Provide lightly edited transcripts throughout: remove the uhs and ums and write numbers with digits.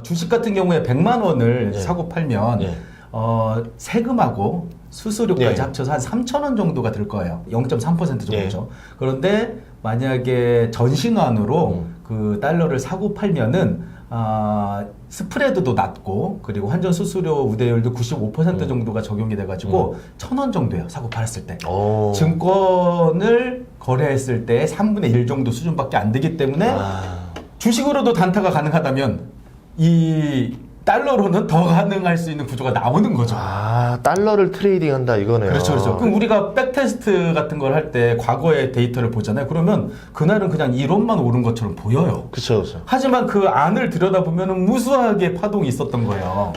주식 같은 경우에 100만 원을 예. 사고 팔면 예. 세금하고 수수료까지 예. 합쳐서 한 3,000원 정도가 들 거예요. 0.3% 정도죠. 예. 그런데 만약에 전신환으로 그 달러를 사고 팔면은 스프레드도 낮고 그리고 환전 수수료 우대율도 95% 정도가 적용이 돼가지고 1,000원 정도예요. 사고 팔았을 때. 오. 증권을 거래했을 때 3분의 1 정도 수준밖에 안 되기 때문에 주식으로도 단타가 가능하다면 이 달러로는 더 가능할 수 있는 구조가 나오는 거죠. 달러를 트레이딩 한다 이거네요. 그렇죠, 그렇죠. 그럼 우리가 백테스트 같은 걸 할 때 과거의 데이터를 보잖아요. 그러면 그날은 그냥 이론만 오른 것처럼 보여요. 그렇죠, 그렇죠. 하지만 그 안을 들여다보면 무수하게 파동이 있었던 거예요.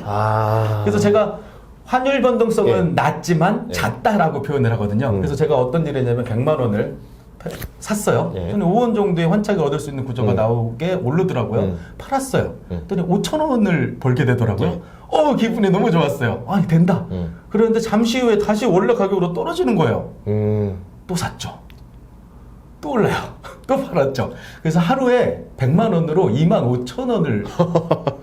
그래서 제가 환율 변동성은 낮지만 잦다라고 표현을 하거든요. 그래서 제가 어떤 일을 했냐면 100만 원을 샀어요. 예. 저는 5원 정도의 환차익을 얻을 수 있는 구조가 나오게 오르더라고요. 팔았어요. 그랬더니 5,000원을 벌게 되더라고요. 기분이 너무 좋았어요. 아니 된다. 그런데 잠시 후에 다시 원래 가격으로 떨어지는 거예요. 또 샀죠. 또 올라요. 또 팔았죠. 그래서 하루에 100만 원으로 25,000원을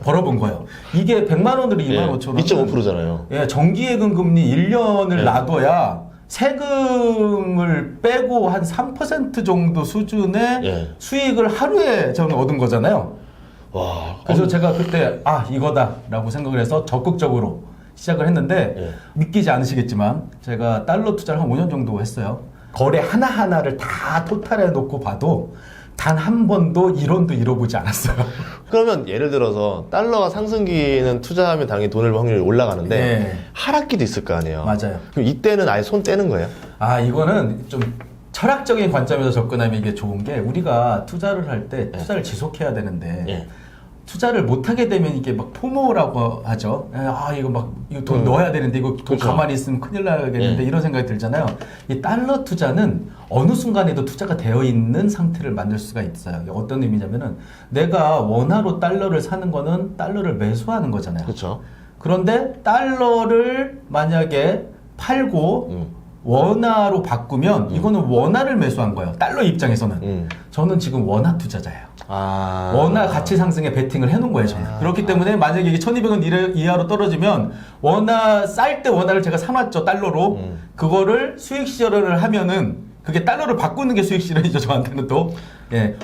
벌어본 거예요. 이게 100만 원으로 25,000원. 2.5%잖아요. 예, 정기예금 금리 1년을 놔둬야 세금을 빼고 한 3% 정도 수준의 수익을 하루에 저는 얻은 거잖아요. 와. 그래서 제가 그때 이거다라고 생각을 해서 적극적으로 시작을 했는데 믿기지 않으시겠지만 제가 달러 투자를 한 5년 정도 했어요. 거래 하나하나를 다 토탈해 놓고 봐도 단 한 번도 1원도 잃어보지 않았어요. 그러면 예를 들어서 달러가 상승기는 투자하면 당연히 돈을 벌 확률이 올라가는데 하락기도 있을 거 아니에요. 맞아요. 그럼 이때는 아예 손 떼는 거예요? 이거는 좀 철학적인 관점에서 접근하면 이게 좋은 게 우리가 투자를 할 때 투자를 지속해야 되는데 투자를 못하게 되면 이게 막 포모라고 하죠. 이거 돈 넣어야 되는데 이거 돈 그렇죠. 가만히 있으면 큰일 나겠는데 이런 생각이 들잖아요. 이 달러 투자는 어느 순간에도 투자가 되어 있는 상태를 만들 수가 있어요. 이게 어떤 의미냐면은 내가 원화로 달러를 사는 거는 달러를 매수하는 거잖아요. 그렇죠. 그런데 달러를 만약에 팔고 원화로 바꾸면 이거는 원화를 매수한 거예요. 달러 입장에서는. 저는 지금 원화 투자자예요. 원화 가치 상승에 베팅을 해놓은 거예요, 저는. 그렇기 때문에 만약에 이게 1200원 이하로 떨어지면 원화 쌀 때 원화를 제가 사놨죠, 달러로. 그거를 수익 실현을 하면은 그게 달러를 바꾸는 게 수익 실현이죠, 저한테는 또.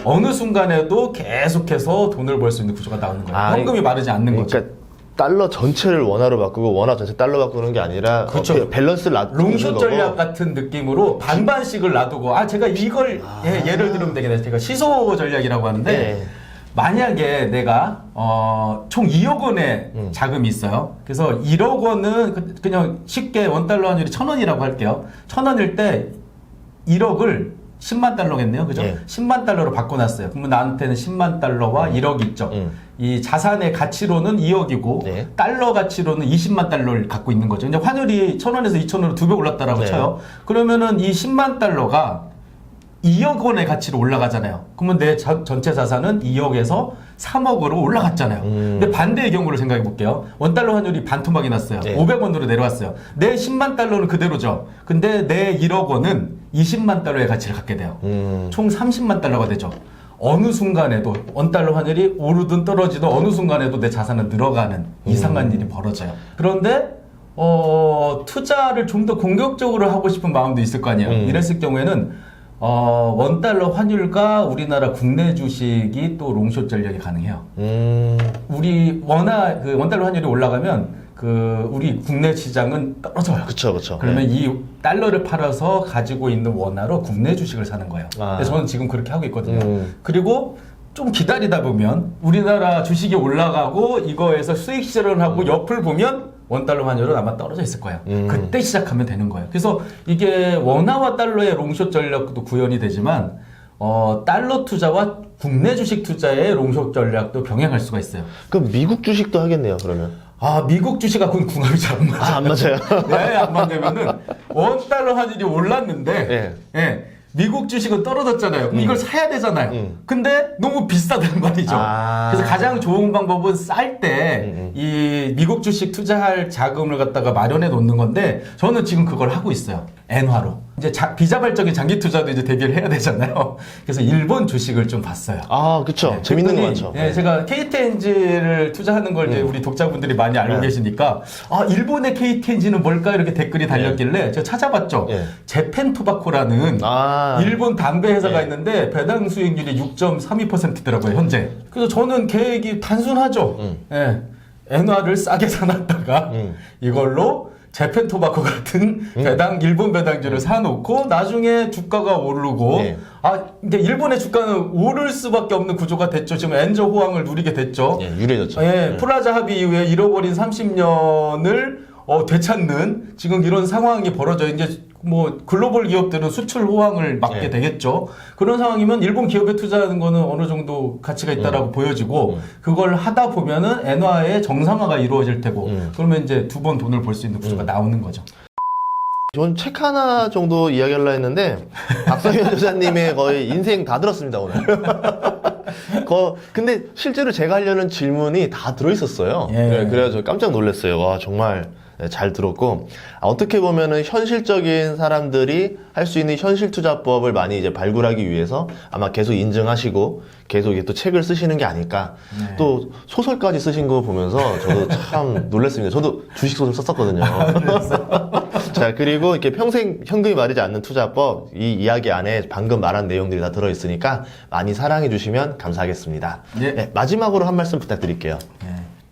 어느 순간에도 계속해서 돈을 벌 수 있는 구조가 나오는 거예요. 현금이 마르지 않는 거죠. 달러 전체를 원화로 바꾸고 원화 전체 달러 바꾸는 게 아니라 그렇죠. 밸런스를 놔두는 롱숏 전략 같은 느낌으로 반반씩을 놔두고 제가 이걸 예를 들면 되겠네요. 제가 시소 전략이라고 하는데 만약에 내가 총 2억 원의 자금이 있어요. 그래서 1억 원은 그냥 쉽게 원달러 환율이 1,000원이라고 할게요. 1,000원일 때 1억을 10만 달러겠네요. 그죠? 10만 달러로 바꿔놨어요. 그러면 나한테는 10만 달러와 1억 있죠. 이 자산의 가치로는 2억이고 달러 가치로는 20만 달러를 갖고 있는 거죠. 이제 환율이 1,000원에서 2,000원으로 2배 올랐다라고 쳐요. 그러면은 이 10만 달러가 2억 원의 가치로 올라가잖아요. 그러면 내 전체 자산은 2억에서 3억으로 올라갔잖아요. 근데 반대의 경우를 생각해 볼게요. 원달러 환율이 반토막이 났어요. 500원으로 내려왔어요. 내 10만 달러는 그대로죠. 근데 내 1억 원은 20만 달러의 가치를 갖게 돼요. 총 30만 달러가 되죠. 어느 순간에도 원달러 환율이 오르든 떨어지든 어느 순간에도 내 자산은 늘어가는 이상한 일이 벌어져요. 그런데 투자를 좀 더 공격적으로 하고 싶은 마음도 있을 거 아니에요. 이랬을 경우에는 원달러 환율과 우리나라 국내 주식이 또 롱숏 전략이 가능해요. 우리 원달러 환율이 올라가면 우리 국내 시장은 떨어져요. 그렇죠. 그러면 이 달러를 팔아서 가지고 있는 원화로 국내 주식을 사는 거예요. 그래서 저는 지금 그렇게 하고 있거든요. 그리고 좀 기다리다 보면 우리나라 주식이 올라가고 이거에서 수익 실현을 하고 옆을 보면 원달러 환율은 아마 떨어져 있을 거예요. 그때 시작하면 되는 거예요. 그래서 이게 원화와 달러의 롱숏 전략도 구현이 되지만 달러 투자와 국내 주식 투자의 롱숏 전략도 병행할 수가 있어요. 그럼 미국 주식도 하겠네요, 그러면? 미국 주식하고 궁합이 잘 안 맞아요. 안 맞아요? 안 맞으면은 원달러 환율이 올랐는데 미국 주식은 떨어졌잖아요. 그럼 이걸 사야 되잖아요. 근데 너무 비싸단 말이죠. 그래서 가장 좋은 방법은 쌀 때 이 미국 주식 투자할 자금을 갖다가 마련해 놓는 건데 저는 지금 그걸 하고 있어요. 엔화로. 이제 비자발적인 장기 투자도 이제 대비를 해야 되잖아요. 그래서 일본 주식을 좀 봤어요. 아, 그쵸. 네, 재밌는 거 그랬더니, 많죠. 네, 제가 KTNG를 투자하는 걸 이제 우리 독자분들이 많이 알고 계시니까, 아, 일본의 KTNG는 뭘까? 이렇게 댓글이 달렸길래 제가 찾아봤죠. 재팬 토바코라는 일본 담배 회사가 있는데 배당 수익률이 6.32%더라고요, 현재. 그래서 저는 계획이 단순하죠. 예. 엔화를 싸게 사놨다가 이걸로 재팬 토바코 같은 일본 배당주를 사놓고 나중에 주가가 오르고 이게 일본의 주가는 오를 수밖에 없는 구조가 됐죠. 지금 엔저 호황을 누리게 됐죠. 유리해졌죠. 플라자 합의 이후에 잃어버린 30년을 되찾는 지금 이런 상황이 벌어져. 이제 뭐 글로벌 기업들은 수출 호황을 맞게 되겠죠. 그런 상황이면 일본 기업에 투자하는 거는 어느 정도 가치가 있다라고 보여지고 그걸 하다 보면은 엔화의 정상화가 이루어질 테고 그러면 이제 두 번 돈을 벌 수 있는 구조가 나오는 거죠. 전 책 하나 정도 이야기하려고 했는데 박성현 여사님의 거의 인생 다 들었습니다 오늘. 근데 실제로 제가 하려는 질문이 다 들어있었어요. 그래서 깜짝 놀랐어요. 와 정말 잘 들었고 어떻게 보면은 현실적인 사람들이 할 수 있는 현실 투자법을 많이 이제 발굴하기 위해서 아마 계속 인증하시고 계속 이게 또 책을 쓰시는 게 아닐까. 또 소설까지 쓰신 거 보면서 저도 참 놀랐습니다. 저도 주식 소설 썼었거든요. 자, 그리고 이렇게 평생 현금이 마르지 않는 투자법 이 이야기 안에 방금 말한 내용들이 다 들어있으니까 많이 사랑해 주시면 감사하겠습니다. 네, 마지막으로 한 말씀 부탁드릴게요.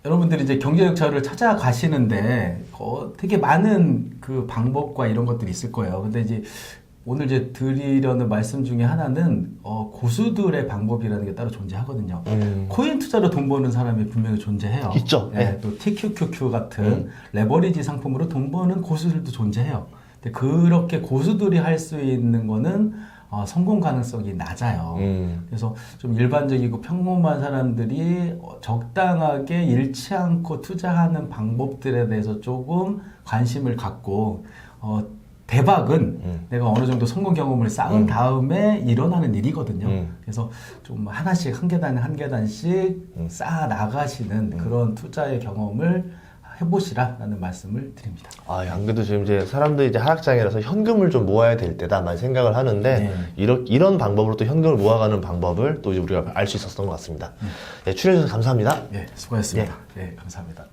여러분들이 이제 경제력차를 찾아가시는데 되게 많은 그 방법과 이런 것들이 있을 거예요. 근데 이제 오늘 이제 드리려는 말씀 중에 하나는 고수들의 방법이라는 게 따로 존재하거든요. 코인 투자로 돈 버는 사람이 분명히 존재해요. 있죠. 또 TQQQ 같은 레버리지 상품으로 돈 버는 고수들도 존재해요. 근데 그렇게 고수들이 할 수 있는 거는 성공 가능성이 낮아요. 그래서 좀 일반적이고 평범한 사람들이 적당하게 잃지 않고 투자하는 방법들에 대해서 조금 관심을 갖고 대박은 내가 어느 정도 성공 경험을 쌓은 다음에 일어나는 일이거든요. 그래서 좀 하나씩 한 계단 한 계단씩 쌓아 나가시는 그런 투자의 경험을 해보시라라는 말씀을 드립니다. 안 그래도 지금 이제 사람들이 이제 하락장이라서 현금을 좀 모아야 될 때다 많이 생각을 하는데 이런 방법으로 또 현금을 모아가는 방법을 또 이제 우리가 알 수 있었던 것 같습니다. 출연해주셔서 감사합니다. 수고하셨습니다. 감사합니다.